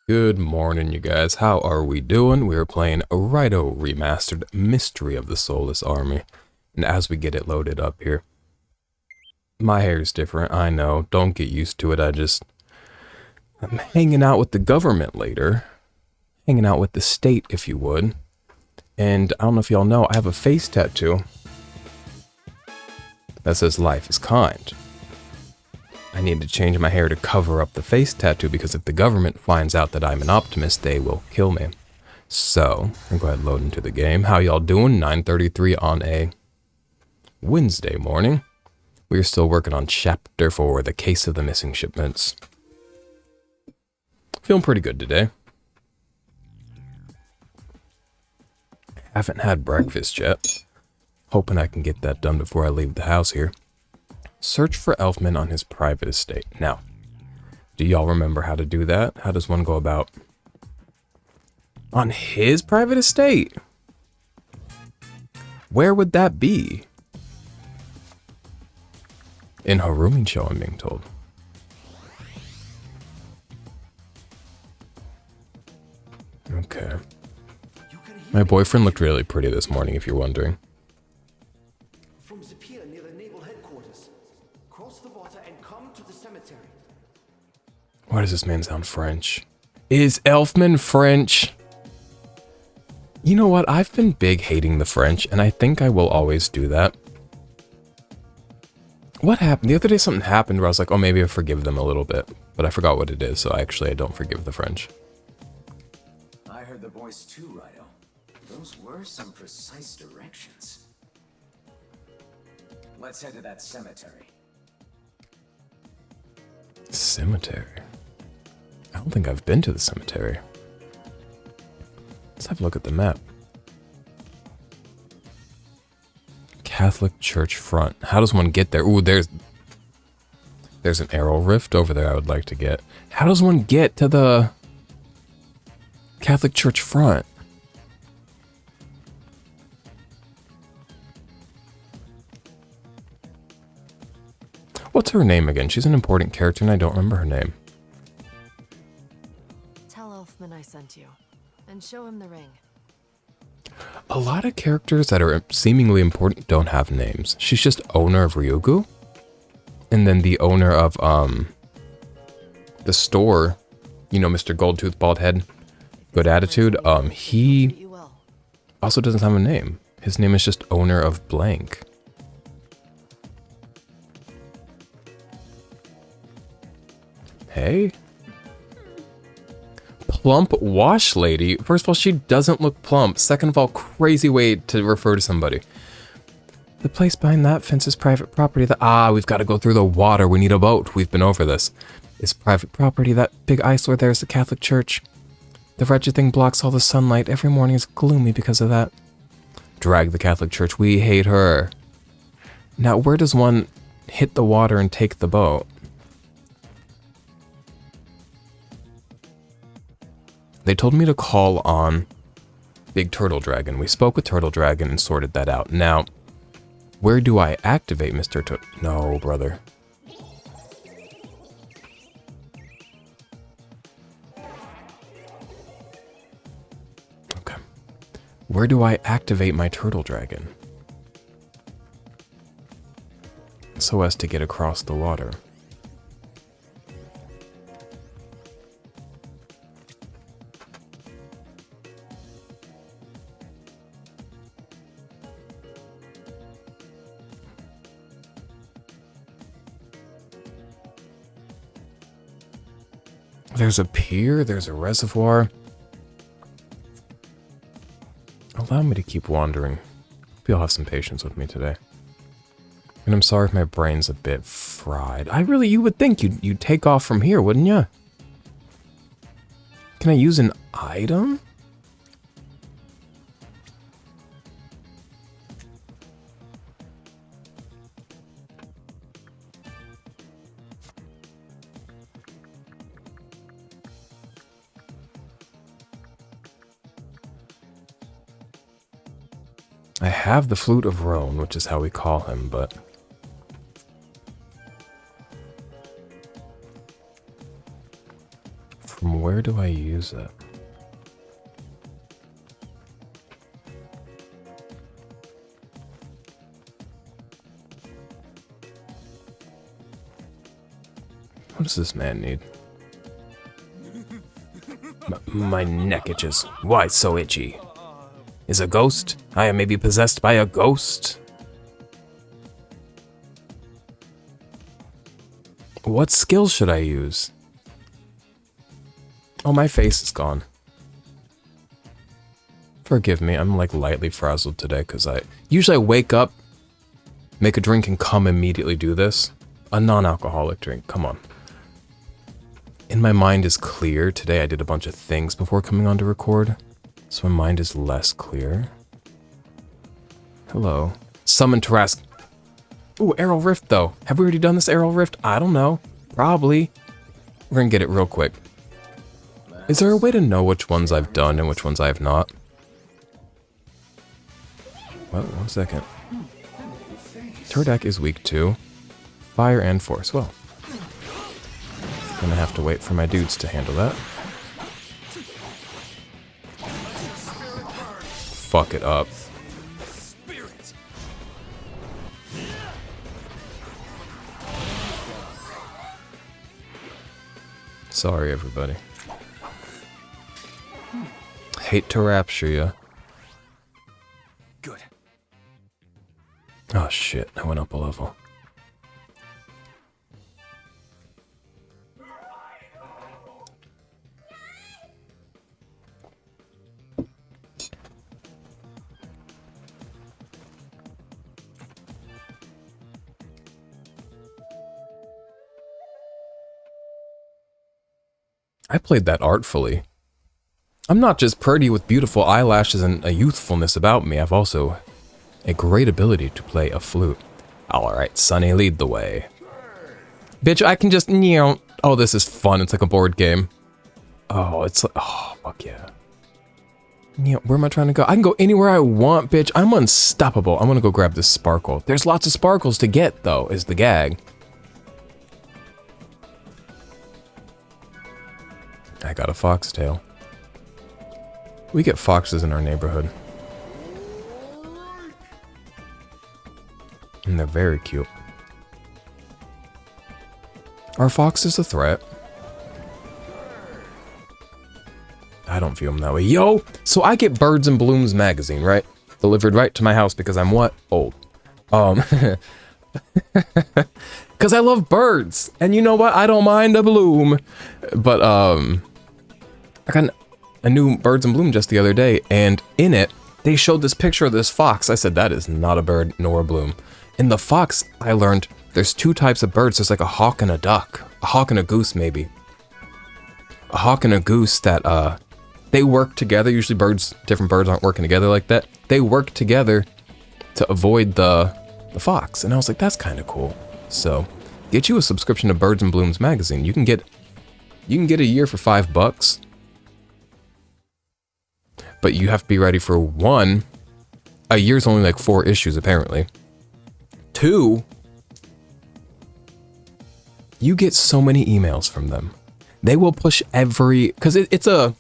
Good morning, you guys. How are we doing? We're playing RAIDOU Remastered, Mystery of the Soulless Army. And as we get it loaded up here, my hair is different, I know. Don't get used to it. I'm hanging out with the government later. Hanging out with the state, if you would. And I don't know if y'all know, I have a face tattoo that says life is kind. I need to change my hair to cover up the face tattoo because if the government finds out that I'm an optimist, they will kill me. So, I'm going to load into the game. How y'all doing? 9:33 on a Wednesday morning. We're still working on Chapter 4, The Case of the Missing Shipments. Feeling pretty good today. Haven't had breakfast yet. Hoping I can get that done before I leave the house here. Search for Elfman on his private estate. Now, do y'all remember how to do that? How does one go about? On his private estate? Where would that be? In Harumi's show, I'm being told. Okay. My boyfriend looked really pretty this morning, if you're wondering. From the pier near the naval headquarters. Cross the water and come to the cemetery. Why does this man sound French? Is Elfman French? You know what? I've been big hating the French, and I think I will always do that. What happened? The other day something happened where I was like, oh, maybe I forgive them a little bit. But I forgot what it is, so I don't forgive the French. I heard the voice too, Raido. Those were some precise directions. Let's head to that cemetery. Cemetery? I don't think I've been to the cemetery. Let's have a look at the map. Catholic Church front. How does one get there? Ooh, there's an arrow rift over there I would like to get. How does one get to the Catholic Church front? What's her name again? She's an important character and I don't remember her name. Tell Elfman I sent you, and show him the ring. A lot of characters that are seemingly important don't have names. She's just owner of Ryugu. And then the owner of the store, you know, Mr. Goldtooth Baldhead, good attitude, he also doesn't have a name. His name is just owner of blank. Hey? Plump wash lady. First of all, she doesn't look plump. Second of all, crazy way to refer to somebody. The place behind that fence is private property. We've got to go through the water. We need a boat. We've been over this. It's private property. That big eyesore there is the Catholic Church. The wretched thing blocks all the sunlight. Every morning is gloomy because of that. Drag the Catholic Church. We hate her. Now, where does one hit the water and take the boat? They told me to call on Big Turtle Dragon. We spoke with Turtle Dragon and sorted that out. Now, where do I activate Mr. No, brother. Okay. Where do I activate my Turtle Dragon? So as to get across the water. There's a pier, there's a reservoir. Allow me to keep wandering. Hope you'll have some patience with me today. And I'm sorry if my brain's a bit fried. You would think you'd take off from here, wouldn't you? Can I use an item? I have the Flute of Roan, which is how we call him, but From where Where do I use it? What does this man need? My neck itches. Why so itchy? Is a ghost? I am maybe possessed by a ghost? What skills should I use? Oh, my face is gone. Forgive me, I'm like lightly frazzled today because usually I wake up, make a drink, and come immediately do this. A non-alcoholic drink, come on. And my mind is clear. Today I did a bunch of things before coming on to record, so my mind is less clear. Hello. Summon Tarask. Ooh, Arrow Rift though. Have we already done this Arrow Rift? I don't know. Probably. We're gonna get it real quick. Is there a way to know which ones I've done and which ones I have not? Well, 1 second. Turdak is weak to fire and force. Well, gonna have to wait for my dudes to handle that. Fuck it up. Sorry, everybody. Hate to rapture ya. Good. Oh shit, I went up a level. I played that artfully. I'm not just pretty with beautiful eyelashes and a youthfulness about me, I've also a great ability to play a flute. Alright, Sonny, lead the way. Bitch, I can just, oh, this is fun, it's like a board game. Oh, it's like, oh, fuck yeah. Where am I trying to go? I can go anywhere I want, bitch. I'm unstoppable. I'm gonna go grab this sparkle. There's lots of sparkles to get, though, is the gag. I got a foxtail. We get foxes in our neighborhood. And they're very cute. Are foxes a threat? I don't view them that way. Yo! So I get Birds and Blooms magazine, right? Delivered right to my house because I'm what? Old. Because I love birds. And you know what? I don't mind a bloom. But, I got a new Birds and Bloom just the other day, and in it, they showed this picture of this fox. I said, that is not a bird nor a bloom. In the fox, I learned there's two types of birds. There's like a hawk and a duck. A hawk and a goose, maybe. A hawk and a goose that, they work together. Usually different birds aren't working together like that. They work together to avoid the fox. And I was like, that's kind of cool. So, get you a subscription to Birds and Blooms magazine. You can get a year for $5. But you have to be ready for 1. A year's only like 4 issues, apparently. 2, you get so many emails from them. They will push because it's a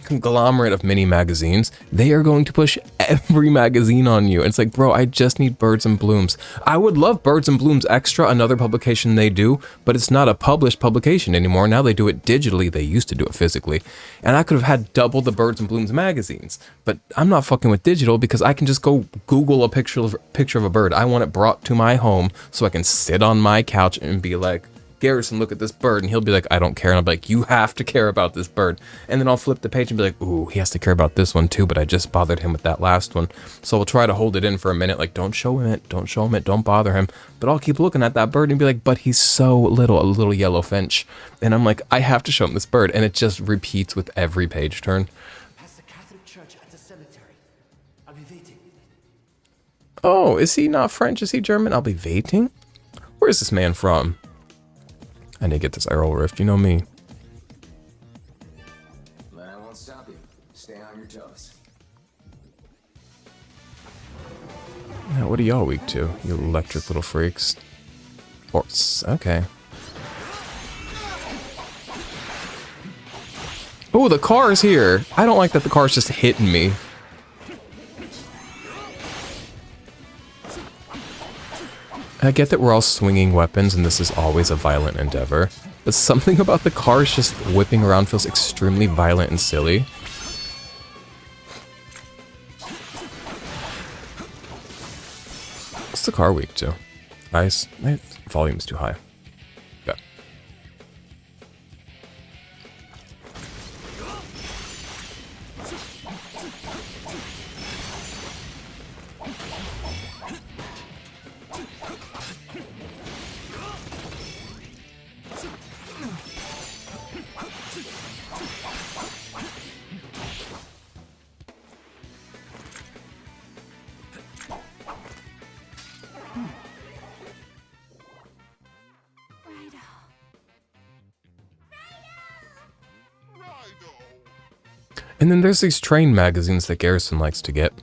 conglomerate of mini magazines. They are going to push every magazine on you. It's like, bro, I just need Birds and Blooms. I would love Birds and Blooms Extra, another publication they do, but it's not a published publication anymore. Now they do it digitally. They used to do it physically. And I could have had double the Birds and Blooms magazines, but I'm not fucking with digital because I can just go Google a picture of a bird. I want it brought to my home so I can sit on my couch and be like, Garrison, look at this bird, and he'll be like, I don't care, and I'll be like, you have to care about this bird, and then I'll flip the page and be like, ooh, he has to care about this one too, but I just bothered him with that last one, so we'll try to hold it in for a minute, like, don't show him it, don't bother him, but I'll keep looking at that bird and be like, but he's so little, a little yellow finch, and I'm like, I have to show him this bird, and it just repeats with every page turn. Past the Catholic church at the cemetery. I'll be waiting. Oh, is he not French? Is he German? I'll be waiting? Where is this man from? I need to get this arrow rift, you know me. But I won't stop you. Stay on your toes. Now, what are y'all weak to, you electric little freaks? Horse, okay. Oh, the car is here. I don't like that the car's just hitting me. I get that we're all swinging weapons and this is always a violent endeavor, but something about the cars just whipping around feels extremely violent and silly. What's the car weak to? Ice? My volume's too high. Okay. And then there's these train magazines that Garrison likes to get.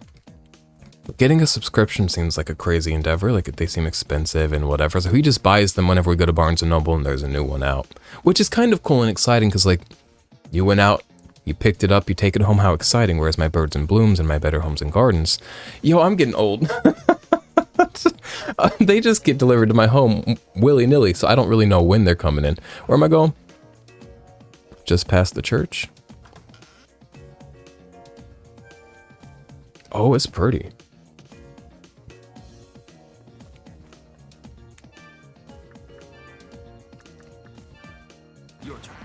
Getting a subscription seems like a crazy endeavor, like they seem expensive and whatever, so he just buys them whenever we go to Barnes & Noble and there's a new one out. Which is kind of cool and exciting, because like, you went out, you picked it up, you take it home, how exciting, whereas my Birds and Blooms and my Better Homes and Gardens, yo, I'm getting old. They just get delivered to my home willy-nilly, so I don't really know when they're coming in. Where am I going? Just past the church. Oh, it's pretty. Your turn.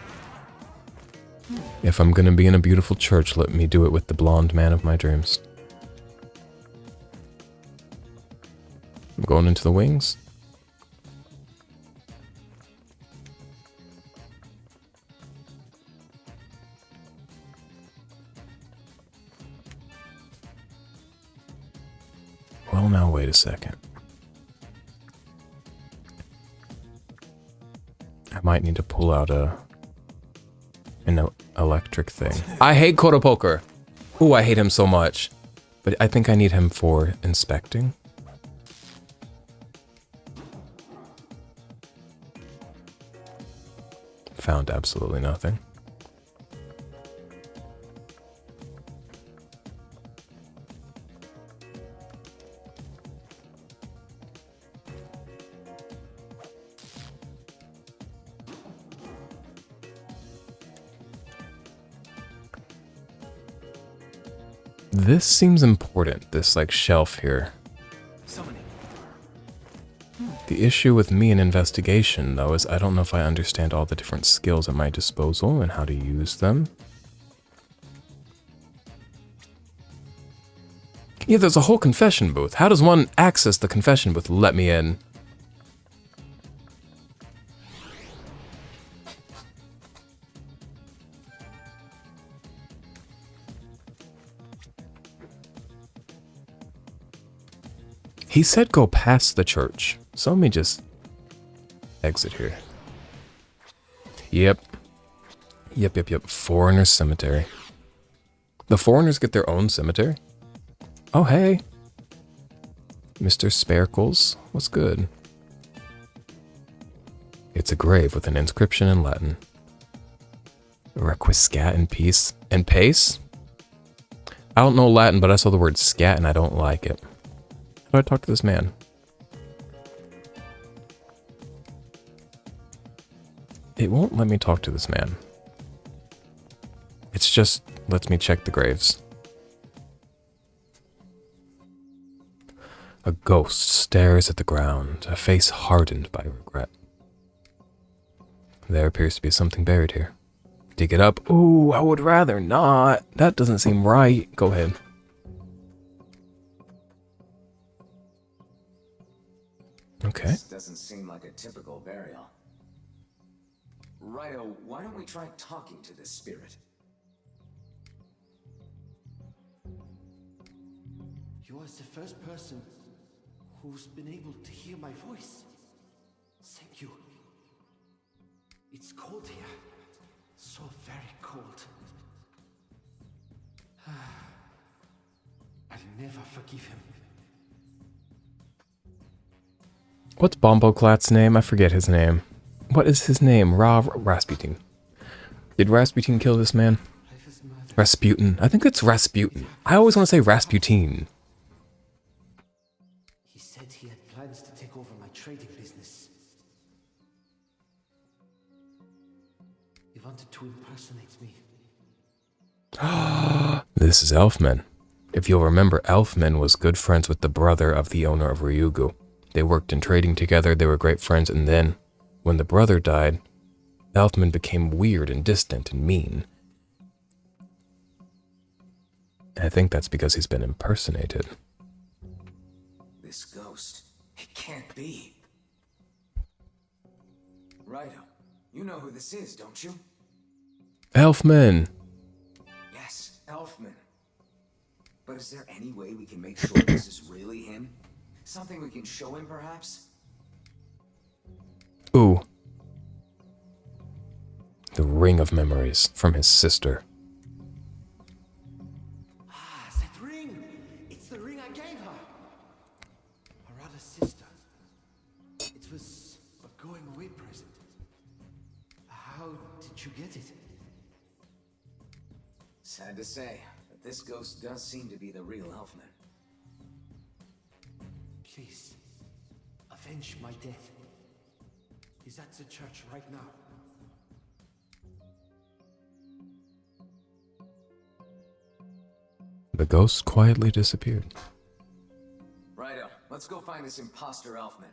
If I'm gonna be in a beautiful church, let me do it with the blonde man of my dreams. I'm going into the wings. Well, now wait a second. I might need to pull out an electric thing. I hate Kodo Poker. Ooh, I hate him so much. But I think I need him for inspecting. Found absolutely nothing. This seems important, this like shelf here. Summoning. The issue with me in investigation, though, is I don't know if I understand all the different skills at my disposal and how to use them. Yeah, there's a whole confession booth. How does one access the confession booth? Let me in. He said go past the church, so let me just exit here. Yep. Foreigner cemetery. The foreigners get their own cemetery? Oh, hey. Mr. Sparkles, what's good? It's a grave with an inscription in Latin. Requiescat in peace. And pace? I don't know Latin, but I saw the word scat and I don't like it. How do I talk to this man? It won't let me talk to this man. It's just lets me check the graves. A ghost stares at the ground, a face hardened by regret. There appears to be something buried here. Dig it up. Ooh, I would rather not. That doesn't seem right. Go ahead. Okay. This doesn't seem like a typical burial. Raido, why don't we try talking to this spirit? You are the first person who's been able to hear my voice. Thank you. It's cold here. So very cold. I'll never forgive him. What's Bomboclat's name? I forget his name. What is his name? Rasputin. Did Rasputin kill this man? Rasputin. I think it's Rasputin. I always want to say Rasputin. He said he had plans to take over my trading business. He wanted to impersonate me. This is Elfman. If you'll remember, Elfman was good friends with the brother of the owner of Ryugu. They worked in trading together, they were great friends, and then, when the brother died, Elfman became weird and distant and mean. And I think that's because he's been impersonated. This ghost. It can't be. Raido, you know who this is, don't you? Elfman! Yes, Elfman. But is there any way we can make sure this is really him? Something we can show him, perhaps? Ooh. The Ring of Memories from his sister. Ah, that ring! It's the ring I gave her! Harada's sister. It was a going away present. How did you get it? Sad to say, but this ghost does seem to be the real Elfman. Please, avenge my death. He's at the church right now. The ghost quietly disappeared. Raido, let's go find this imposter Elfman.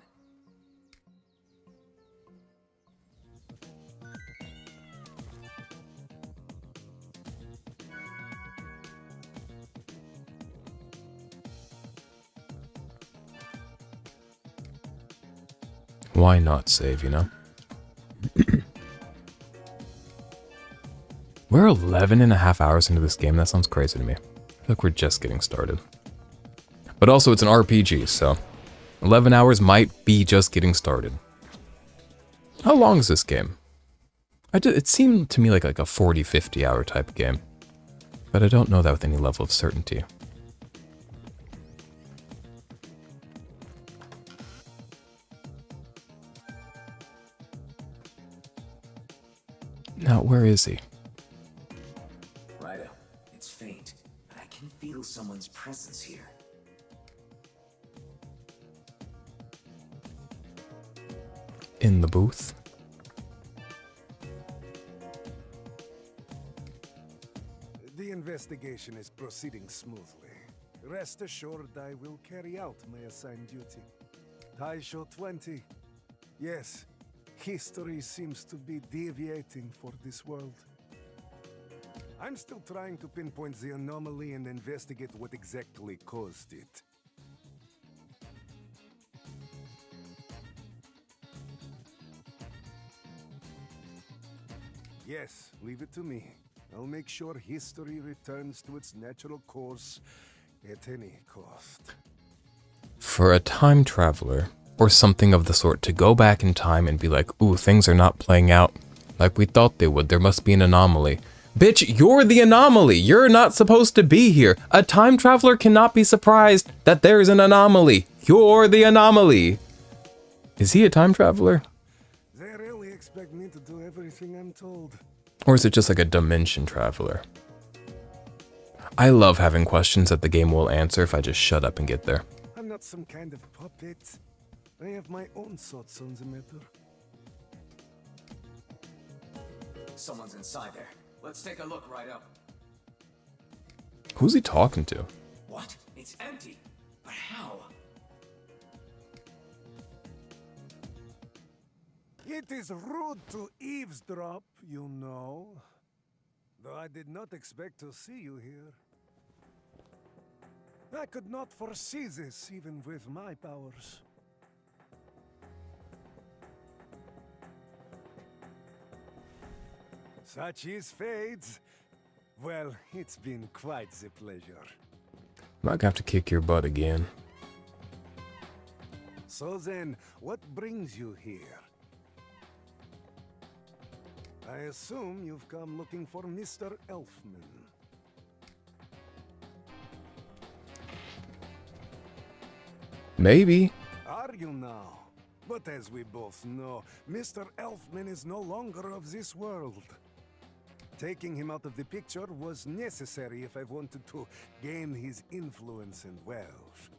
Why not save, you know? We're 11 and a half hours into this game. That sounds crazy to me. I feel like we're just getting started. But also, it's an RPG, so 11 hours might be just getting started. How long is this game? It seemed to me like a 40-50 hour type game. But I don't know that with any level of certainty. Now, where is he? Raido, it's faint, but I can feel someone's presence here. In the booth? The investigation is proceeding smoothly. Rest assured I will carry out my assigned duty. Taisho 20. Yes, history seems to be deviating for this world. I'm still trying to pinpoint the anomaly and investigate what exactly caused it. Yes, leave it to me. I'll make sure history returns to its natural course at any cost. For a time traveler, or something of the sort, to go back in time and be like, ooh, things are not playing out like we thought they would, there must be an anomaly. Bitch, you're the anomaly! You're not supposed to be here! A time traveler cannot be surprised that there's an anomaly! You're the anomaly! Is he a time traveler? They really expect me to do everything I'm told. Or is it just like a dimension traveler? I love having questions that the game will answer if I just shut up and get there. I'm not some kind of puppet. I have my own thoughts on the matter. Someone's inside there. Let's take a look, Raido. Who's he talking to? What? It's empty. But how? It is rude to eavesdrop, you know. Though I did not expect to see you here. I could not foresee this, even with my powers. Such is fate. Well, it's been quite the pleasure. I'm not gonna have to kick your butt again. So then, what brings you here? I assume you've come looking for Mr. Elfman. Maybe. Are you now? But as we both know, Mr. Elfman is no longer of this world. Taking him out of the picture was necessary if I wanted to gain his influence and wealth.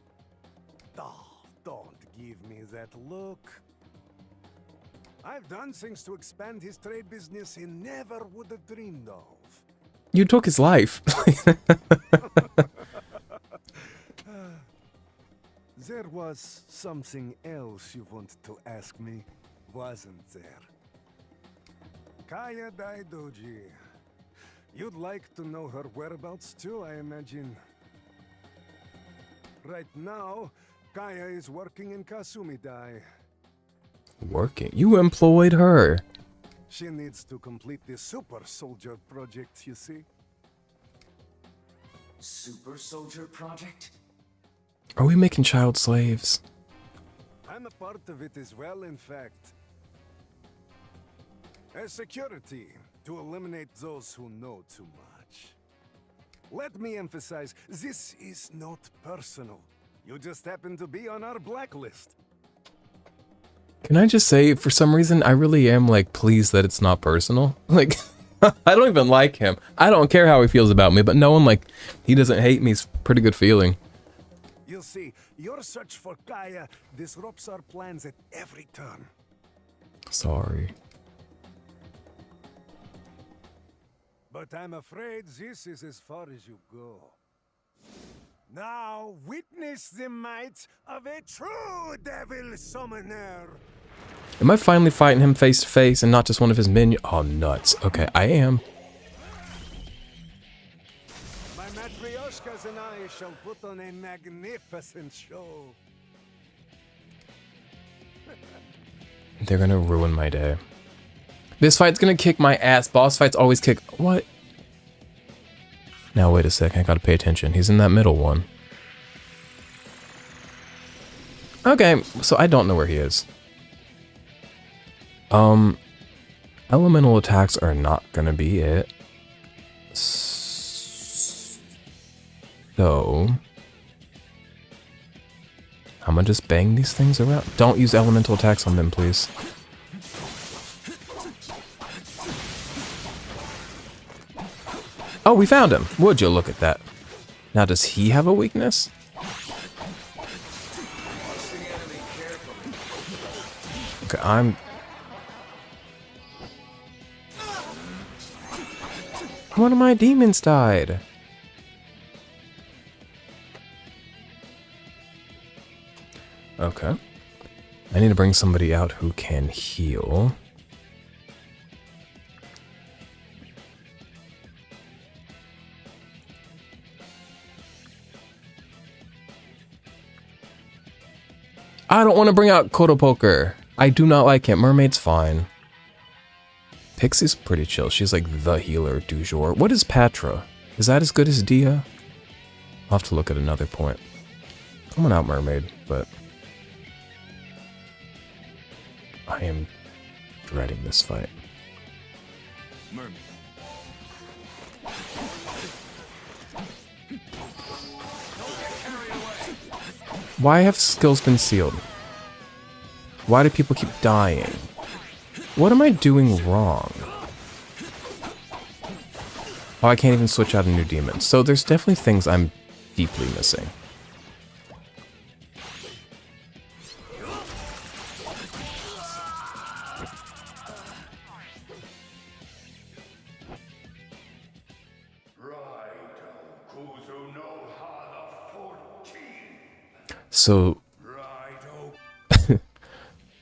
Oh, don't give me that look. I've done things to expand his trade business he never would have dreamed of. You took his life. There was something else you wanted to ask me, wasn't there? Kaya Daidoji. You'd like to know her whereabouts too, I imagine. Right now, Kaya is working in Kasumidai. Working? You employed her. She needs to complete the Super Soldier project, you see. Super Soldier Project? Are we making child slaves? I'm a part of it as well, in fact. As security, to eliminate those who know too much. Let me emphasize, this is not personal. You just happen to be on our blacklist. Can I just say, for some reason, I really am, like, pleased that it's not personal. Like, I don't even like him. I don't care how he feels about me, but knowing, like, he doesn't hate me is a pretty good feeling. You'll see, your search for Kaya disrupts our plans at every turn. Sorry. But I'm afraid this is as far as you go. Now witness the might of a true devil summoner. Am I finally fighting him face to face and not just one of his minions? Oh, nuts. Okay, I am. My matryoshkas and I shall put on a magnificent show. They're gonna ruin my day. This fight's gonna kick my ass. Boss fights always kick. What? Now, wait a sec. I gotta pay attention. He's in that middle one. Okay, so I don't know where he is. Elemental attacks are not gonna be it. So, I'm gonna just bang these things around. Don't use elemental attacks on them, please. Oh, we found him. Would you look at that? Now, does he have a weakness? Okay, one of my demons died. Okay. I need to bring somebody out who can heal. I don't want to bring out Kotopoker. I do not like him. Mermaid's fine. Pixie's pretty chill. She's like the healer du jour. What is Patra? Is that as good as Dia? I'll have to look at another point. Come on out, Mermaid, but I am dreading this fight. Mermaid. Why have skills been sealed? Why do people keep dying? What am I doing wrong? Oh, I can't even switch out a new demon. So there's definitely things I'm deeply missing. So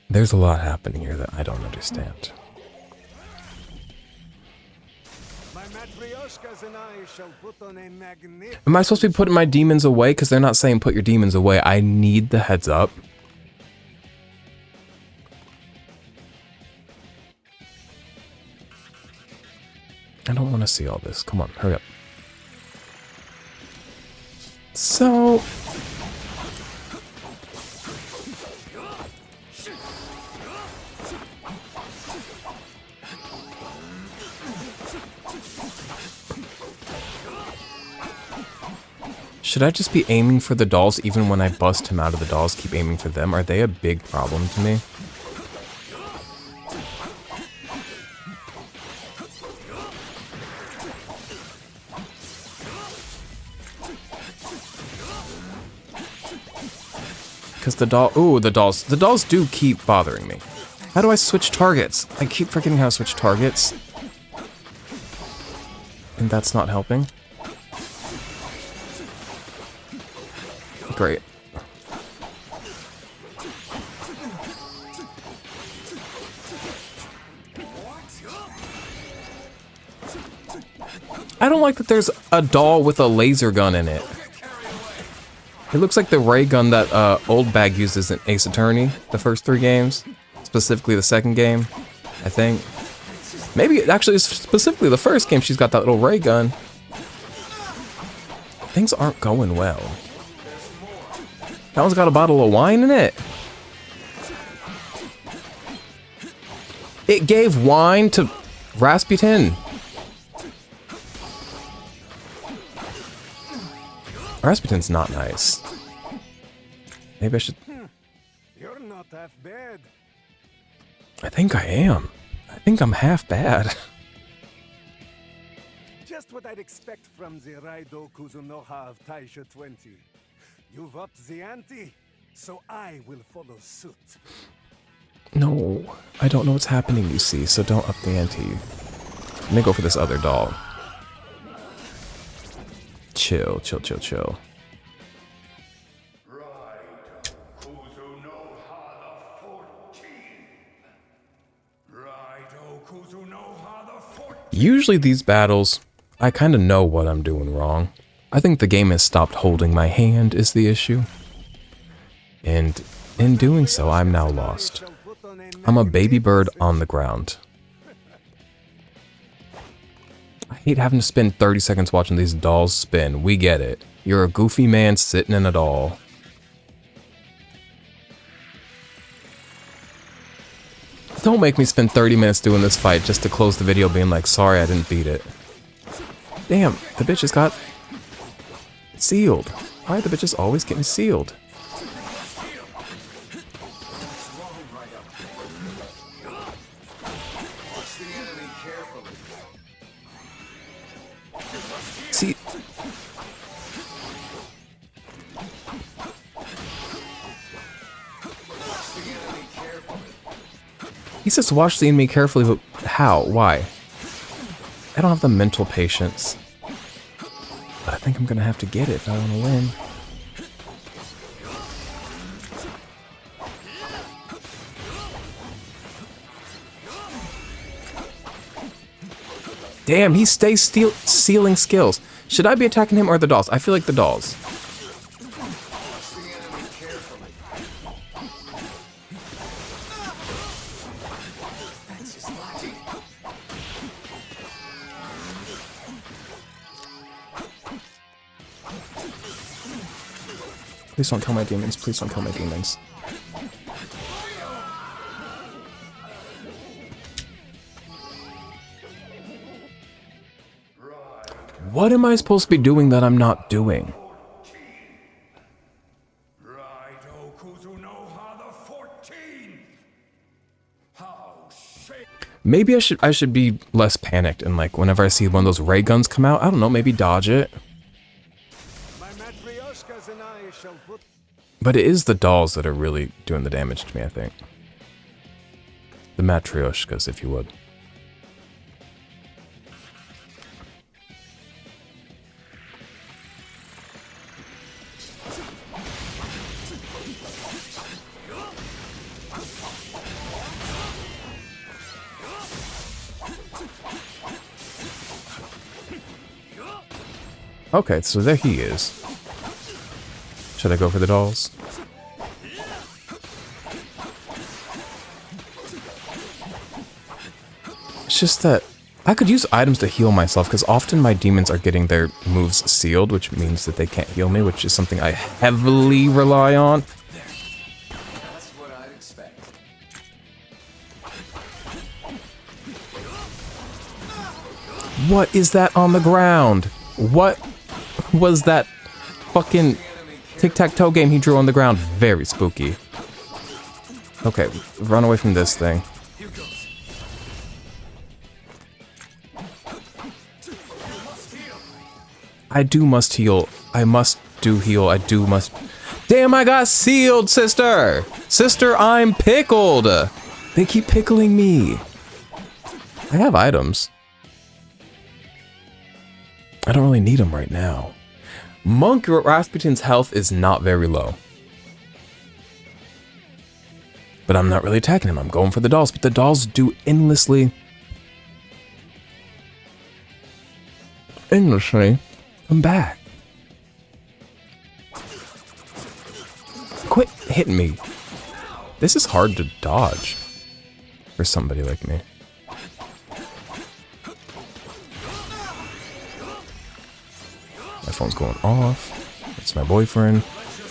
there's a lot happening here that I don't understand. My matryoshkas and I shall put on a magnificent. Am I supposed to be putting my demons away? Because they're not saying put your demons away. I need the heads up. I don't want to see all this. Come on, hurry up. So should I just be aiming for the dolls even when I bust him out of the dolls? Keep aiming for them? Are they a big problem to me? because the doll... Ooh, the dolls. The dolls do keep bothering me. How do I switch targets? I keep forgetting how to switch targets. And that's not helping. Great. I don't like that there's a doll with a laser gun in it. It looks like the ray gun that Old Bag uses in Ace Attorney, the first 3 games. Specifically the second game, I think. Maybe, actually, specifically the first game, she's got that little ray gun. Things aren't going well. That one's got a bottle of wine in it. It gave wine to Rasputin. Rasputin's not nice. Maybe I should... You're not half bad. I think I am. I think I'm half bad. Just what I'd expect from the RAIDOU Kuzunoha of Taisho 20. You've upped the ante, so I will follow suit. No, I don't know what's happening, you see, so don't up the ante. Let me go for this other doll. Chill, chill, chill, chill. Usually these battles, I kind of know what I'm doing wrong. I think the game has stopped holding my hand is the issue. And in doing so, I'm now lost. I'm a baby bird on the ground. I hate having to spend 30 seconds watching these dolls spin. We get it. You're a goofy man sitting in a doll. Don't make me spend 30 minutes doing this fight just to close the video being like, sorry I didn't beat it. Damn, the bitch just got sealed. Why are the bitches always getting sealed? See, he says watch the enemy carefully, but how? Why? I don't have the mental patience. But I think I'm gonna have to get it if I want to win. Damn, he stays sealing skills. Should I be attacking him or the dolls? I feel like the dolls. Please don't kill my demons. Please don't kill my demons. What am I supposed to be doing that I'm not doing? Maybe I should be less panicked and like whenever I see one of those ray guns come out, I don't know, maybe dodge it. But it is the dolls that are really doing the damage to me, I think. The matryoshkas, if you would. Okay, so there he is. Should I go for the dolls? It's just that I could use items to heal myself because often my demons are getting their moves sealed, which means that they can't heal me, which is something I heavily rely on. That's what I'd expect. What is that on the ground? What was that fucking tic-tac-toe game he drew on the ground? Very spooky. Okay, run away from this thing. I must heal. I must do heal. I do must. Damn, I got sealed, sister! Sister, I'm pickled! They keep pickling me. I have items. I don't really need them right now. Monk Rasputin's health is not very low. But I'm not really attacking him. I'm going for the dolls, but the dolls do endlessly come back. Quit hitting me. This is hard to dodge for somebody like me. My phone's going off. It's my boyfriend.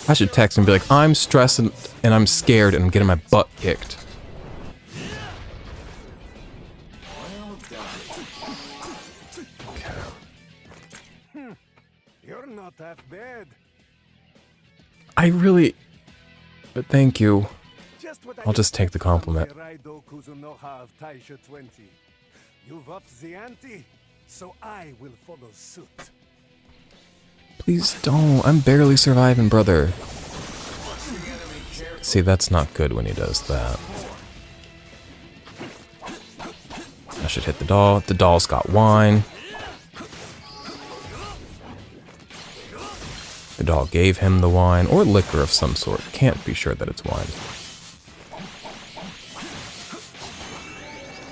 I should text him and be like, I'm stressed and I'm scared and I'm getting my butt kicked. You're not half bad. But thank you. What I'll just take the compliment. RAIDOU of Taisha 20. You've upped the ante, so I will follow suit. Please don't. I'm barely surviving, brother. See, that's not good when he does that. I should hit the doll. The doll's got wine. The doll gave him the wine, or liquor of some sort. Can't be sure that it's wine.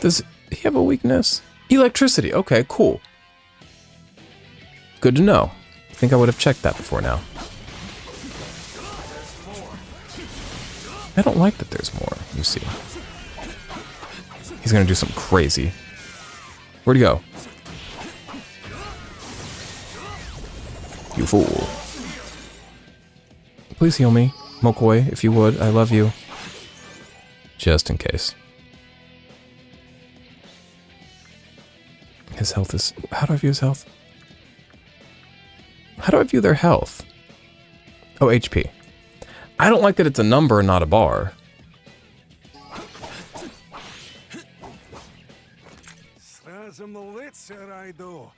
Does he have a weakness? Electricity. Okay, cool. Good to know. I think I would have checked that before now. I don't like that there's more, you see. He's gonna do something crazy. Where'd he go? You fool. Please heal me, Mokoi, if you would. I love you. Just in case. His health is... How do I view his health? How do I view their health? Oh, HP. I don't like that it's a number and not a bar. RAIDOU.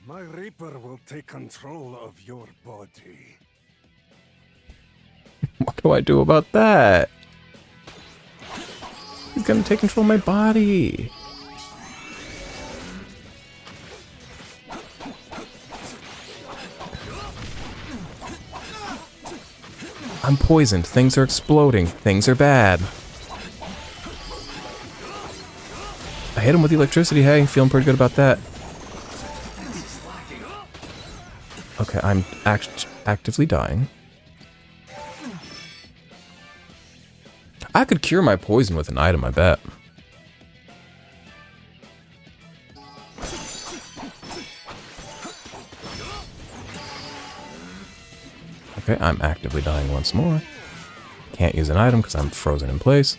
My Reaper will take control of your body. What do I do about that? He's gonna take control of my body. I'm poisoned. Things are exploding. Things are bad. I hit him with electricity. Hey, feeling pretty good about that. Okay, I'm actively dying. I could cure my poison with an item, I bet. Okay, I'm actively dying once more. Can't use an item because I'm frozen in place.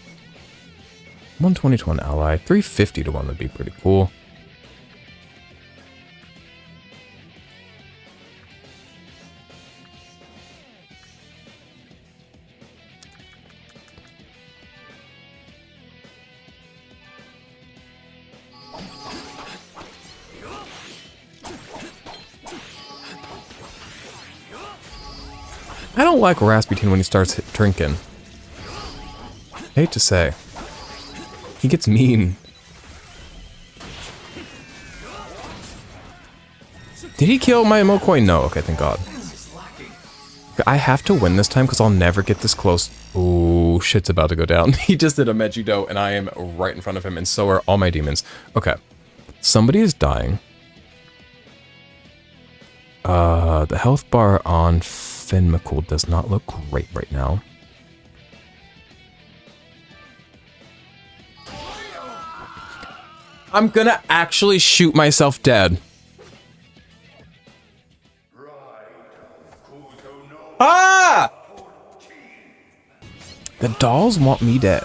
120 to 1 ally. 350 to 1 would be pretty cool. I don't like Rasputin when he starts drinking. Hate to say. He gets mean. Did he kill my Mokoi? No. Okay, thank God. I have to win this time because I'll never get this close. Ooh, shit's about to go down. He just did a Mejido and I am right in front of him and so are all my demons. Okay. Somebody is dying. The health bar on Finmakul does not look great right now. I'm gonna actually shoot myself dead. Ah! The dolls want me dead.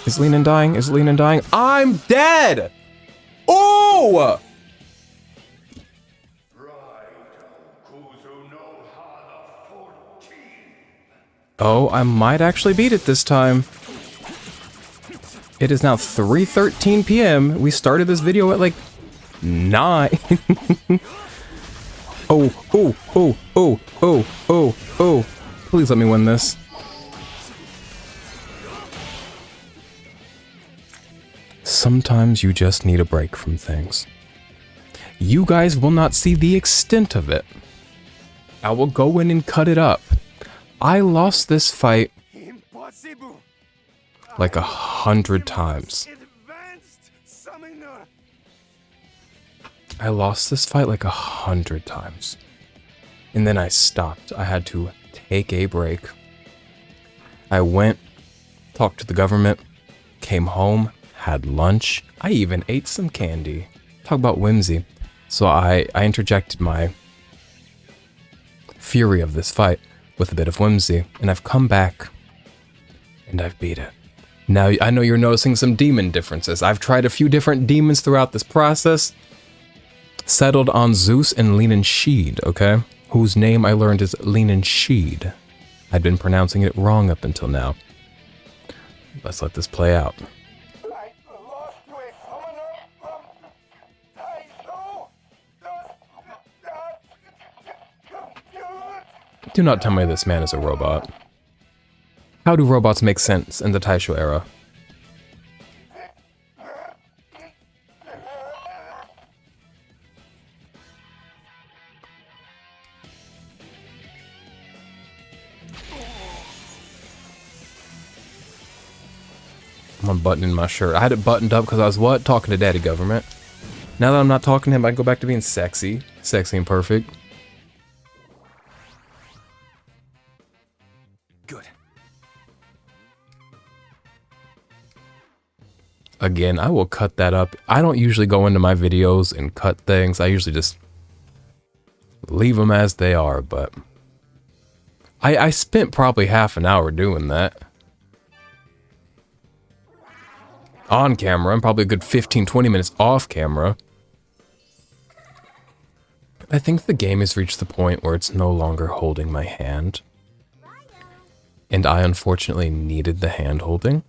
Is Lenin dying? Is Lenin dying? I'm dead! Oh! Oh, I might actually beat it this time. It is now 3:13 p.m. We started this video at like 9. Oh, oh, oh, oh, oh, oh, oh. Please let me win this. Sometimes you just need a break from things. You guys will not see the extent of it. I will go in and cut it up. I lost this fight Impossible. like 100 times. Advanced summoner. I lost this fight like 100 times. And then I stopped. I had to take a break. I went, talked to the government, came home, had lunch. I even ate some candy. Talk about whimsy. So I interjected my fury of this fight with a bit of whimsy, and I've come back and I've beat it. Now, I know you're noticing some demon differences. I've tried a few different demons throughout this process. Settled on Zeus and Lenin Sheed, okay? Whose name I learned is Lenin Sheed. I'd been pronouncing it wrong up until now. Let's let this play out. Do not tell me this man is a robot. How do robots make sense in the Taisho era? I'm unbuttoning my shirt. I had it buttoned up because I was what? Talking to daddy government. Now that I'm not talking to him, I go back to being sexy. Sexy and perfect. Good. Again, I will cut that up. I don't usually go into my videos and cut things. I usually just leave them as they are, but I spent probably half an hour doing that. On camera, and probably a good 15-20 minutes off camera. I think the game has reached the point where it's no longer holding my hand. And I unfortunately needed the hand holding.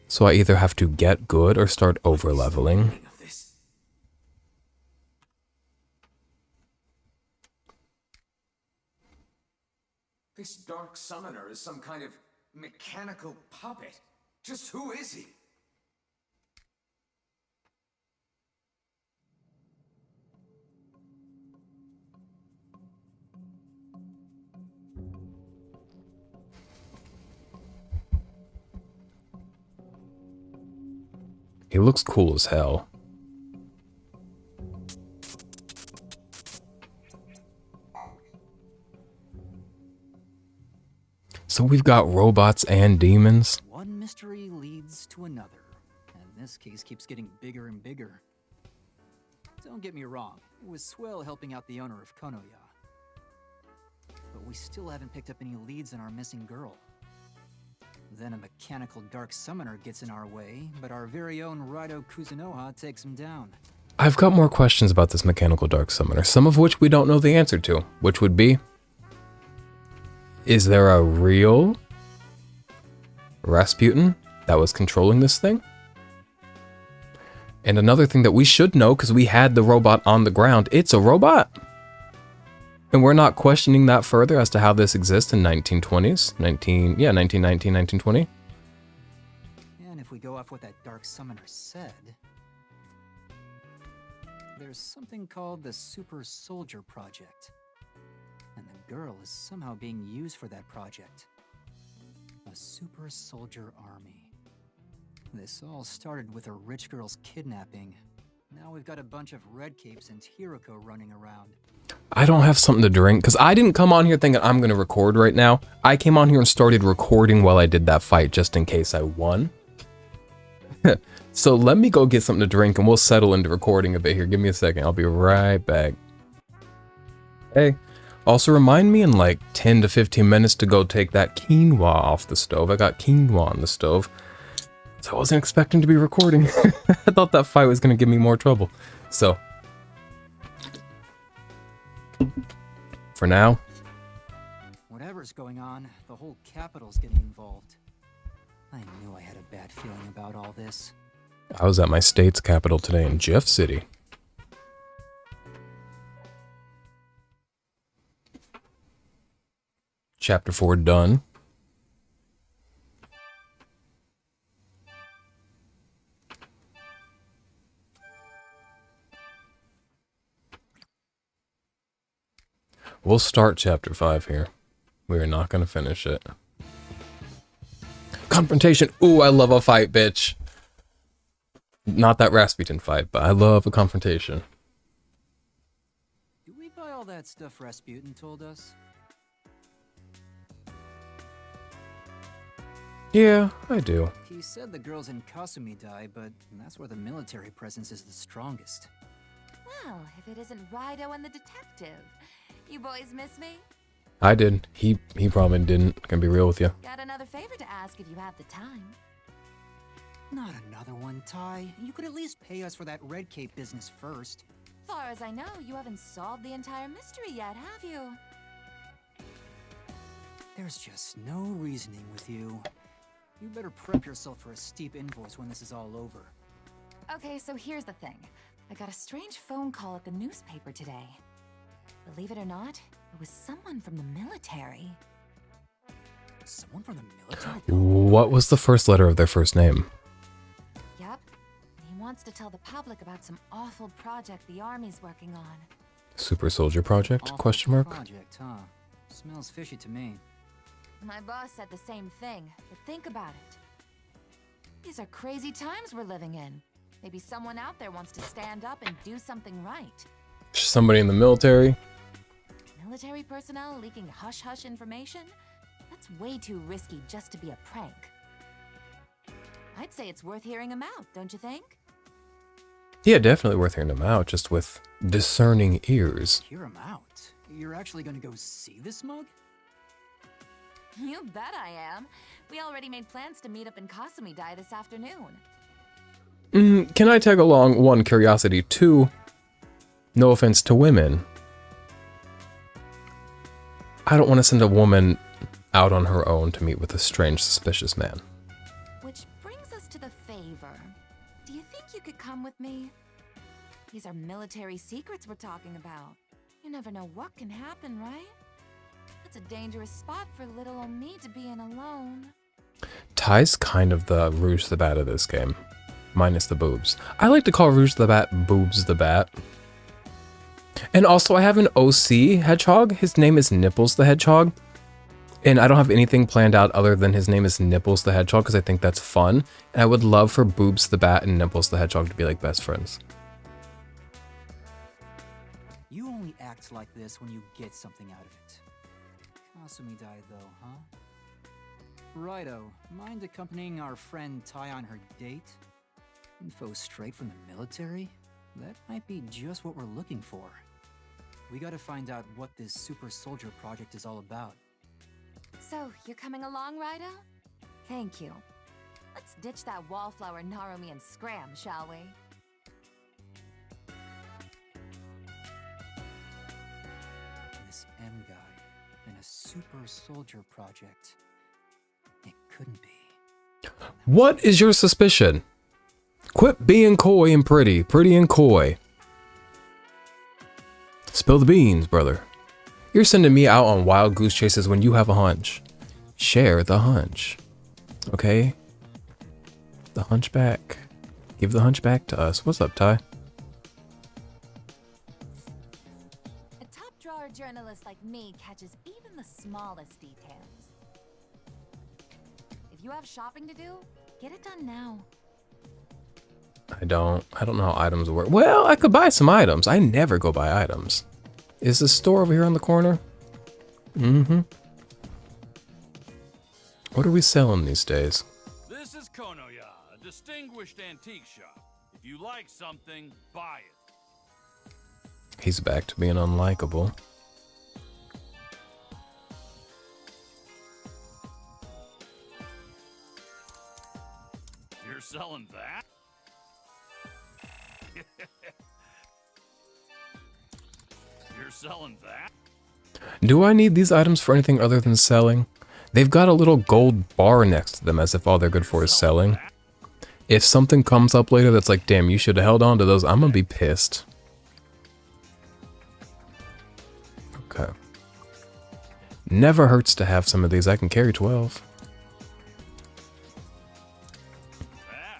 So I either have to get good or start over leveling. This dark summoner is some kind of mechanical puppet. Just who is he? He looks cool as hell. So we've got robots and demons. One mystery leads to another, and this case keeps getting bigger and bigger. Don't get me wrong, it was swell helping out the owner of Konoya. But we still haven't picked up any leads on our missing girl. Then a mechanical dark summoner gets in our way, but our very own RAIDOU Remastered takes him down. I've got more questions about this mechanical dark summoner, some of which we don't know the answer to, which would be, is there a real Rasputin that was controlling this thing? And another thing that we should know, because we had the robot on the ground, it's a robot. And we're not questioning that further as to how this exists in 1920s, 1919, 1920. And if we go off what that dark summoner said, there's something called the Super Soldier Project. And the girl is somehow being used for that project. A super soldier army. This all started with a rich girl's kidnapping. Now we've got a bunch of red capes and Hiroko running around. I don't have something to drink, because I didn't come on here thinking I'm going to record right now. I came on here and started recording while I did that fight, just in case I won. So let me go get something to drink, and we'll settle into recording a bit here. Give me a second. I'll be right back. Hey. Also, remind me in like 10 to 15 minutes to go take that quinoa off the stove. I got quinoa on the stove. So I wasn't expecting to be recording. I thought that fight was going to give me more trouble. So, for now, Whatever's going on, the whole capital's getting involved. I knew I had a bad feeling about all this. I was at my state's capital today in Jeff City. Chapter 4 done. We'll start chapter 5 here. We are not going to finish it. Confrontation. Ooh, I love a fight, bitch. Not that Rasputin fight, but I love a confrontation. Do we buy all that stuff Rasputin told us? Yeah, I do. He said the girls in Kasumi die, but that's where the military presence is the strongest. Well, if it isn't Raido and the detective. You boys miss me? I did. He probably didn't. Gonna be real with you. Got another favor to ask if you have the time. Not another one, Ty. You could at least pay us for that Red Cape business first. Far as I know, you haven't solved the entire mystery yet, have you? There's just no reasoning with you. You better prep yourself for a steep invoice when this is all over. Okay, so here's the thing. I got a strange phone call at the newspaper today. Believe it or not, it was someone from the military. Someone from the military? What was the first letter of their first name? Yep. And he wants to tell the public about some awful project the army's working on. Super Soldier Project? Awful Question mark. project, huh? Smells fishy to me. My boss said the same thing, but think about it. These are crazy times we're living in. Maybe someone out there wants to stand up and do something right. Somebody in the military? Military personnel leaking hush-hush information? That's way too risky just to be a prank. I'd say it's worth hearing him out, don't you think? Yeah, definitely worth hearing them out, just with discerning ears. Hear him out? You're actually gonna go see this mug? You bet I am. We already made plans to meet up in Kasumi this afternoon. Can I tag along? 1, curiosity. 2, no offense to women. I don't want to send a woman out on her own to meet with a strange, suspicious man. Which brings us to the favor. Do you think you could come with me? These are military secrets we're talking about. You never know what can happen, right? It's a dangerous spot for little old me to be in alone. Ty's kind of the Rouge the Bat of this game. Minus the boobs. I like to call Rouge the Bat Boobs the Bat. And also I have an OC hedgehog. His name is Nipples the Hedgehog. And I don't have anything planned out other than his name is Nipples the Hedgehog because I think that's fun. And I would love for Boobs the Bat and Nipples the Hedgehog to be like best friends. You only act like this when you get something out of it. Kasumi died though, huh? Righto, mind accompanying our friend Ty on her date? Info straight from the military? That might be just what we're looking for. We gotta find out what this super soldier project is all about. So, you're coming along, Raido? Thank you. Let's ditch that wallflower Narumi and scram, shall we? This M guy and a super soldier project. It couldn't be. What is your suspicion? Quit being coy and pretty and coy. Spill the beans, brother. You're sending me out on wild goose chases when you have a hunch. Share the hunch. Okay? The hunchback. Give the hunchback to us. What's up, Ty? A top-drawer journalist like me catches even the smallest details. If you have shopping to do, get it done now. I don't know how items work. Well, I could buy some items. I never go buy items. Is the store over here on the corner? Mm-hmm. What are we selling these days? This is Konoya, a distinguished antique shop. If you like something, buy it. He's back to being unlikable. You're selling that? You're selling that? Do I need these items for anything other than selling? They've got a little gold bar next to them as if all they're good for is selling. If something comes up later that's like, damn, you should have held on to those, I'm gonna be pissed. Okay. Never hurts to have some of these. I can carry 12.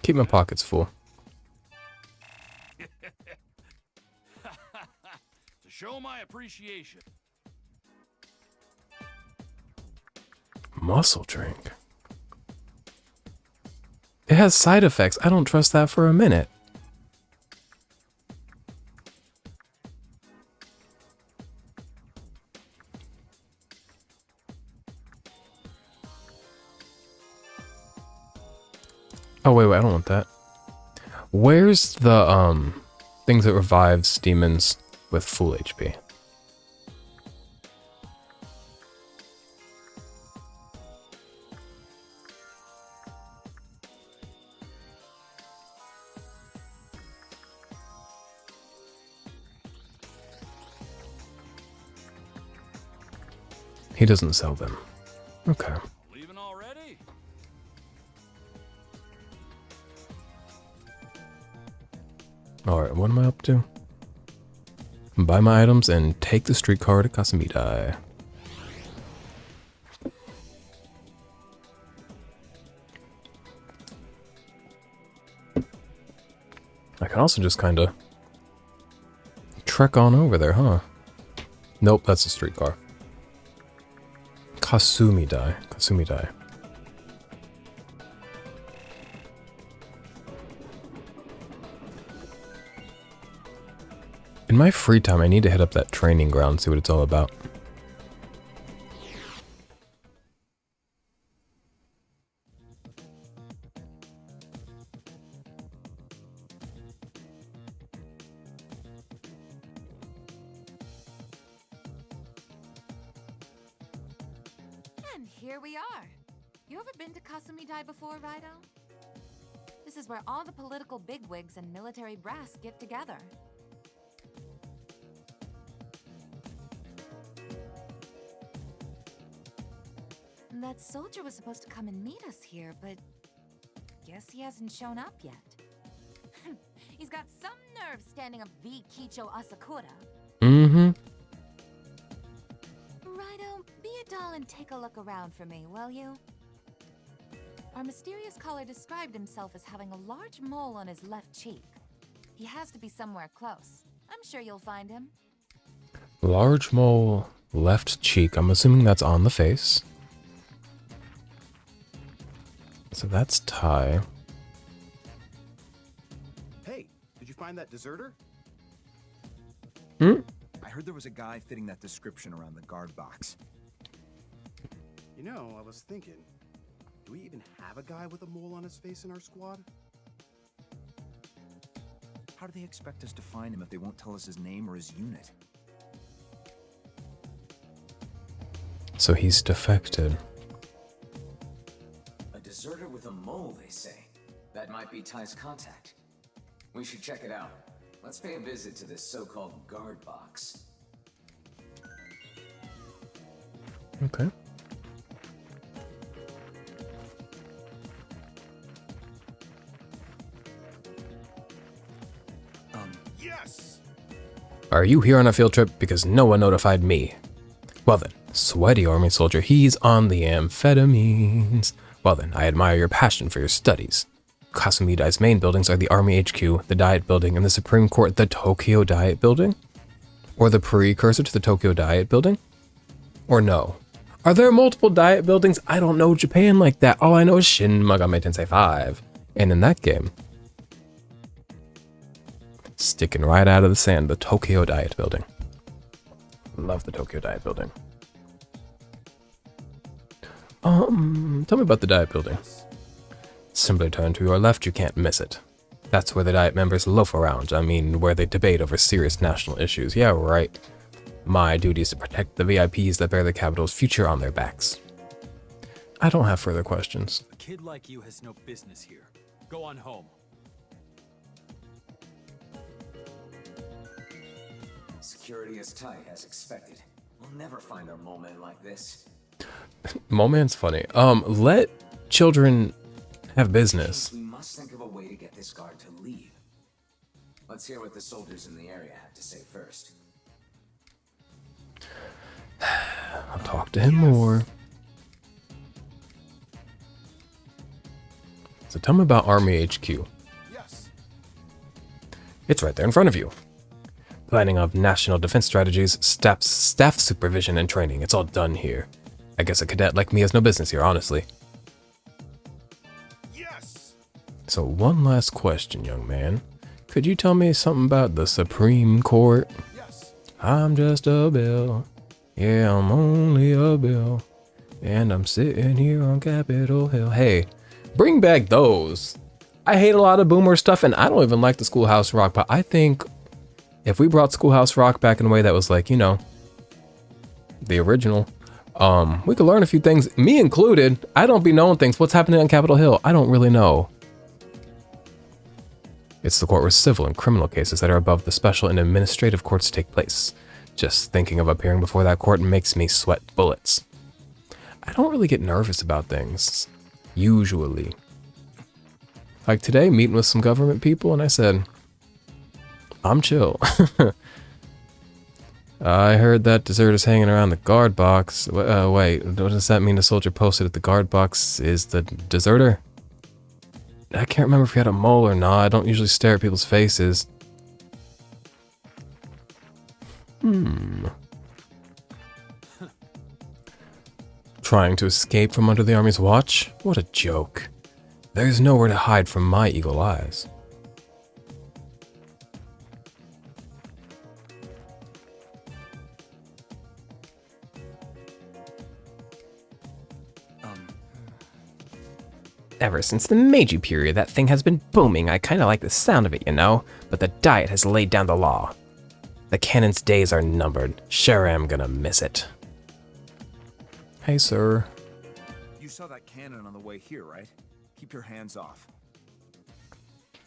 Keep my pockets full. To show my appreciation. Muscle drink. It has side effects. I don't trust that for a minute. Oh, wait, I don't want that. Where's the, things that revives demons with full HP? He doesn't sell them. Okay. Leaving already? Alright, what am I up to? Buy my items and take the streetcar to Casamidai. I can also just kind of trek on over there, huh? Nope, that's a streetcar. Kasumidai. Kasumidai. In my free time, I need to hit up that training ground, see what it's all about. And here we are. You ever been to Kasumidai before, Raido? This is where all the political bigwigs and military brass get together. That soldier was supposed to come and meet us here, but guess he hasn't shown up yet. He's got some nerve standing up V. Kicho Asakura. Mm-hmm. Raido, be a doll and take a look around for me, will you? Our mysterious caller described himself as having a large mole on his left cheek. He has to be somewhere close. I'm sure you'll find him. Large mole, left cheek. I'm assuming that's on the face. So that's Ty. Hey, did you find that deserter? Hmm? I heard there was a guy fitting that description around the guard box. You know, I was thinking, do we even have a guy with a mole on his face in our squad? How do they expect us to find him if they won't tell us his name or his unit? So he's defected. A deserter with a mole, they say. That might be Ty's contact. We should check it out. Let's pay a visit to this so-called guard box. Okay. Yes! Are you here on a field trip because no one notified me? Well then, sweaty army soldier, he's on the amphetamines. Well then, I admire your passion for your studies. Kasumidai's main buildings are the Army HQ, the Diet Building, and the Supreme Court, the Tokyo Diet Building? Or the precursor to the Tokyo Diet Building? Or no? Are there multiple Diet Buildings? I don't know Japan like that. All I know is Shin Megami Tensei 5. And in that game, sticking right out of the sand, the Tokyo Diet Building. Love the Tokyo Diet Building. Tell me about the Diet Building. Simply turn to your left, you can't miss it. That's where the Diet members loaf around. I mean, where they debate over serious national issues. Yeah, right. My duty is to protect the VIPs that bear the capital's future on their backs. I don't have further questions. A kid like you has no business here. Go on home. Security is tight as expected. We'll never find our mole man like this. Mole man's funny. Let children have business. We must think of a way to get this guard to leave. Let's hear what the soldiers in the area have to say first. I'll talk to him more. So tell me about Army HQ. Yes. It's right there in front of you. Planning of national defense strategies, staff supervision, and training. It's all done here. I guess a cadet like me has no business here, honestly. Yes. So one last question, young man. Could you tell me something about the Supreme Court? Yes. I'm just a bill. Yeah, I'm only a bill. And I'm sitting here on Capitol Hill. Hey, bring back those. I hate a lot of boomer stuff, and I don't even like the Schoolhouse Rock, but I think if we brought Schoolhouse Rock back in a way that was like, you know, the original, we could learn a few things, me included. I don't be knowing things. What's happening on Capitol Hill? I don't really know. It's the court where civil and criminal cases that are above the special and administrative courts take place. Just thinking of appearing before that court makes me sweat bullets. I don't really get nervous about things, usually. Like today, meeting with some government people, and I said, I'm chill. I heard that deserter's hanging around the guard box. Wait, what does that mean? The soldier posted at the guard box is the deserter? I can't remember if he had a mole or not. I don't usually stare at people's faces. Trying to escape from under the army's watch? What a joke. There's nowhere to hide from my eagle eyes. Ever since the Meiji period, that thing has been booming. I kinda like the sound of it, you know? But the Diet has laid down the law. The cannon's days are numbered. Sure am gonna miss it. Hey, sir. You saw that cannon on the way here, right? Keep your hands off.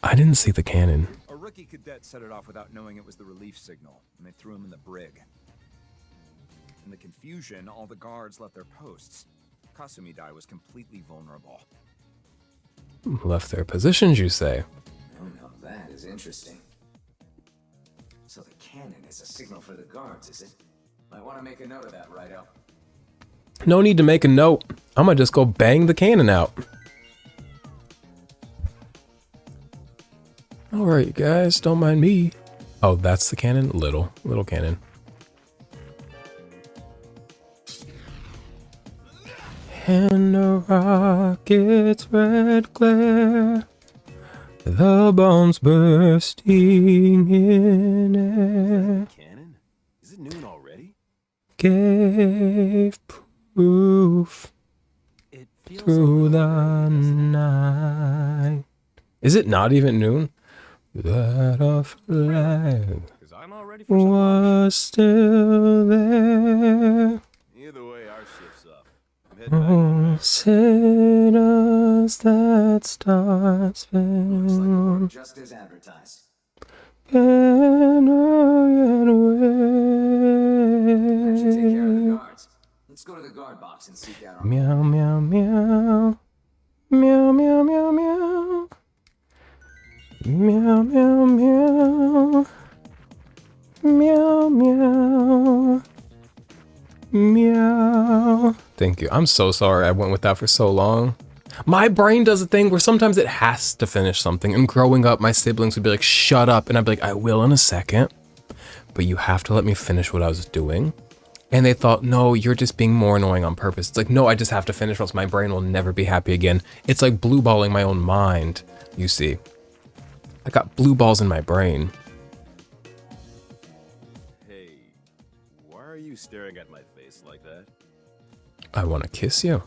I didn't see the cannon. A rookie cadet set it off without knowing it was the relief signal, and they threw him in the brig. In the confusion, all the guards left their posts. Kasumi-dai was completely vulnerable. Left their positions, you say? Oh, now that is interesting. So the cannon is a signal for the guards, is it? Might want to make a note of that, Raido. No need to make a note. I'm gonna just go bang the cannon out. Alright, you guys, don't mind me. Oh, that's the cannon? Little cannon. And the rocket's red glare, the bombs bursting in air. Cannon? Is it noon already? Gave proof It feels through the night. Is it not even noon? That a flag Because I'm all ready for some lunch. was still there. Either way, our shift's up. I'm heading back to the Oh, mess. sinners that start Looks like we're spinning. just as advertised. Can I should take care of the I guards. Let's go to the guard box and seek out our meow, meow, meow. Meow, meow, meow, meow. Meow, meow, meow. Meow, meow. Meow. Thank you. I'm so sorry I went with that for so long. My brain does a thing where sometimes it has to finish something. And growing up, my siblings would be like, shut up. And I'd be like, I will in a second. But you have to let me finish what I was doing. And they thought, no, you're just being more annoying on purpose. It's like, no, I just have to finish or else my brain will never be happy again. It's like blue balling my own mind, you see. I got blue balls in my brain. Hey, why are you staring at my face like that? I want to kiss you.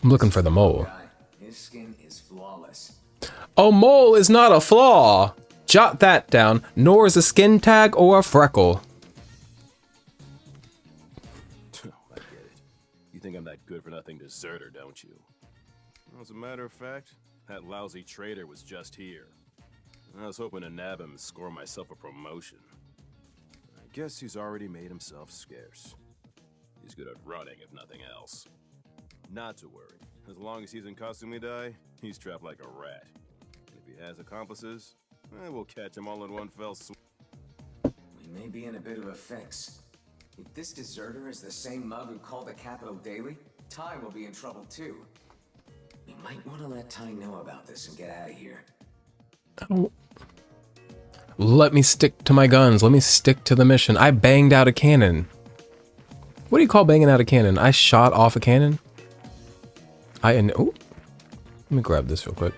I'm looking for the mole. guy. His skin is flawless. A mole is not a flaw. Jot that down. Nor is a skin tag or a freckle. I get it. You think I'm that good for nothing deserter, don't you? Well, as a matter of fact, That lousy traitor was just here. I was hoping to nab him and score myself a promotion. I guess he's already made himself scarce. He's good at running, if nothing else. Not to worry. As long as he's in Kasumi-dai, he's trapped like a rat. And if he has accomplices, we'll catch him all in one fell swoop. We may be in a bit of a fix. If this deserter is the same mug who called the Capital daily, Tai will be in trouble too. We might want to let Tai know about this and get out of here. Let me stick to my guns. Let me stick to the mission. I banged out a cannon. What do you call banging out a cannon? I shot off a cannon? Oh, let me grab this real quick.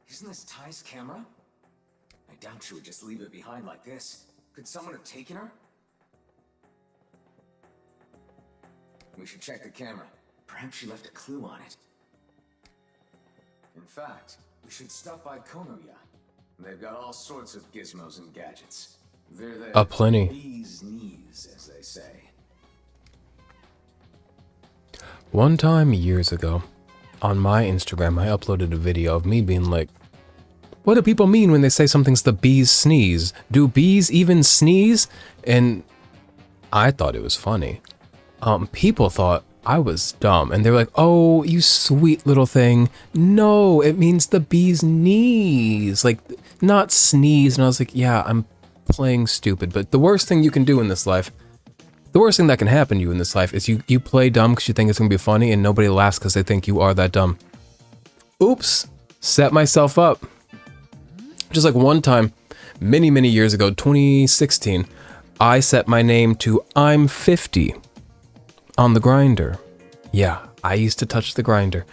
Isn't this Tai's camera? I doubt she would just leave it behind like this. Could someone have taken her? We should check the camera. Perhaps she left a clue on it. In fact, we should stop by Konoya. They've got all sorts of gizmos and gadgets. They're the plenty. bee's knees, as they say. One time years ago, on my Instagram, I uploaded a video of me being like, what do people mean when they say something's the bee's sneeze? Do bees even sneeze? And I thought it was funny. People thought I was dumb, and they were like, oh, you sweet little thing. No, it means the bee's knees, like, not sneeze. And I was like, yeah, I'm playing stupid. But the worst thing you can do in this life, the worst thing that can happen to you in this life is you play dumb because you think it's gonna be funny, and nobody laughs because they think you are that dumb. Oops, set myself up. Just like one time, many, many years ago, 2016, I set my name to I'm 50 on the grinder. Yeah, I used to touch the grinder.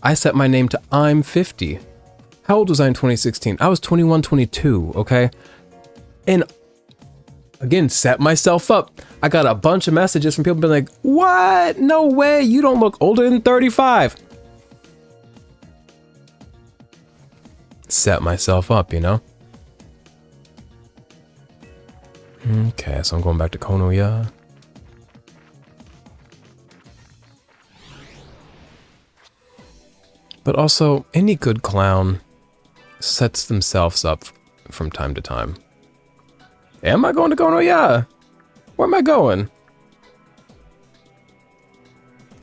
I set my name to I'm 50. How old was I in 2016? I was 21, 22, okay? And again, set myself up. I got a bunch of messages from people being like, what? No way, you don't look older than 35. Set myself up, you know? Okay, so I'm going back to Konoya. But also, any good clown sets themselves up from time to time. Am I going to Konoya? Where am I going?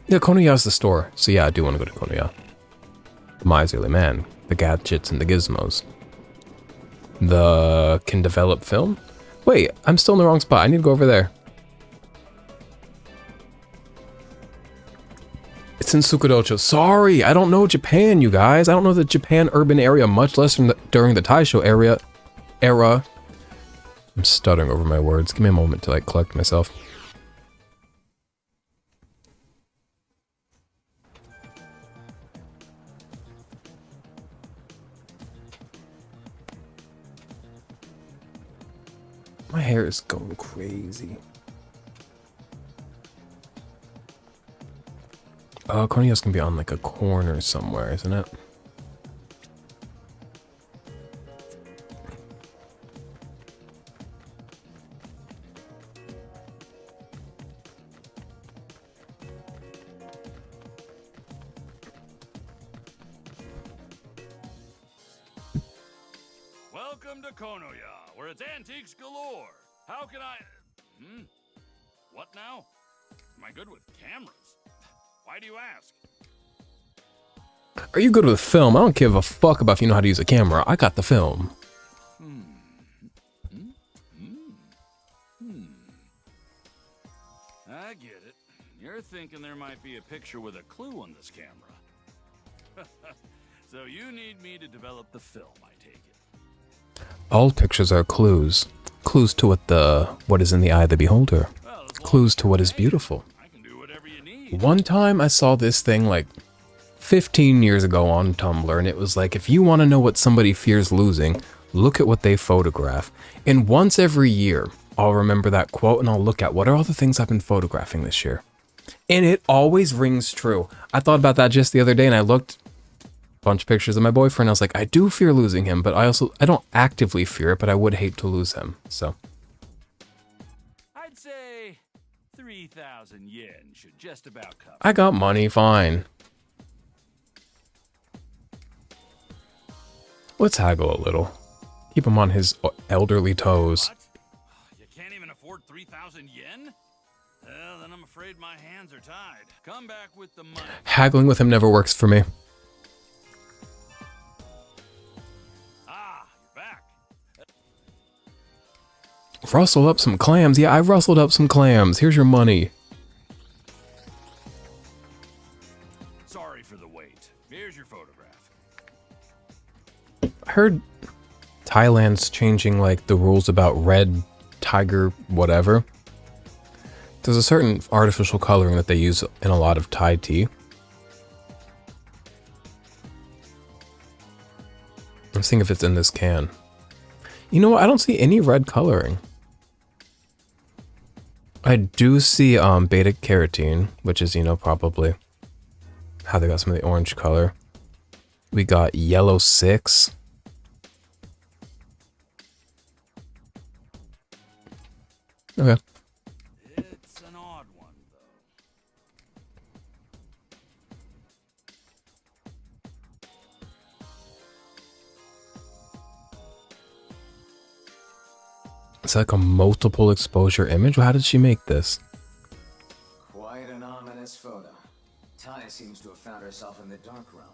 Yeah, Konoya's the store. So yeah, I do want to go to Konoya. Miserly man. The gadgets and the gizmos. The can develop film? Wait, I'm still in the wrong spot. I need to go over there. It's in Sukudocho. Sorry, I don't know Japan, you guys. I don't know the Japan urban area, much less during the Taisho era. I'm stuttering over my words. Give me a moment to like collect myself. My hair is going crazy. Oh, Konoya's gonna be on like a corner somewhere, isn't it? Welcome to Konoya, where it's antiques galore. How can I... What now? Am I good with cameras? Why do you ask? Are you good with film? I don't give a fuck about if you know how to use a camera. I got the film. I get it. You're thinking there might be a picture with a clue on this camera. So you need me to develop the film, I take it. All pictures are clues. Clues to what is in the eye of the beholder. Well, Clues to what is beautiful. I can do whatever you need. One time I saw this thing like 15 years ago on Tumblr, and it was like, if you want to know what somebody fears losing, look at what they photograph. And once every year, I'll remember that quote and I'll look at what are all the things I've been photographing this year. And it always rings true. I thought about that just the other day, and I looked a bunch of pictures of my boyfriend. I was like, I do fear losing him, but I don't actively fear it, but I would hate to lose him. So I'd say 3,000 yen should just about cover. I got money, fine. Let's haggle a little. Keep him on his elderly toes. What? You can't even afford 3,000 yen? Well, then I'm afraid my hands are tied. Come back with the money. Haggling with him never works for me. Ah, you're back. Rustle up some clams. Yeah, I rustled up some clams. Here's your money. Sorry for the wait. Here's your photograph. I heard Thailand's changing like the rules about red tiger whatever. There's a certain artificial coloring that they use in a lot of Thai tea. I'm seeing if it's in this can. You know what? I don't see any red coloring. I do see beta carotene, which is, you know, probably how they got some of the orange color. We got yellow 6. Okay. It's an odd one, though. It's like a multiple exposure image. How did she make this? Quite an ominous photo. Tai seems to have found herself in the dark realm.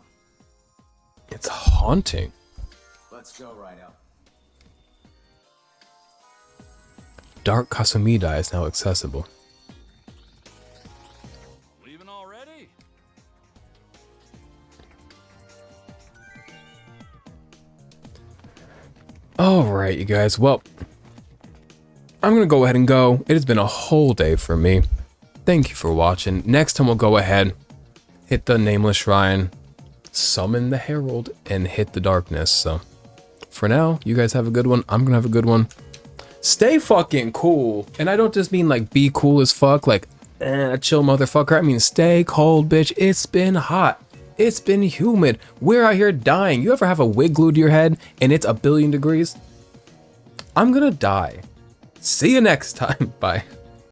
It's haunting. Let's go, RAIDOU. Dark Kasumida is now accessible. Leaving already? Alright, you guys. Well, I'm gonna go ahead and go. It has been a whole day for me. Thank you for watching. Next time we'll go ahead, hit the Nameless Shrine, summon the Herald, and hit the darkness. So, for now, you guys have a good one. I'm gonna have a good one. Stay fucking cool. And I don't just mean like be cool as fuck, like chill motherfucker. I mean stay cold, bitch. It's been hot. It's been humid. We're out here dying. You ever have a wig glued to your head and it's 1,000,000,000 degrees? I'm gonna die. See you next time. Bye.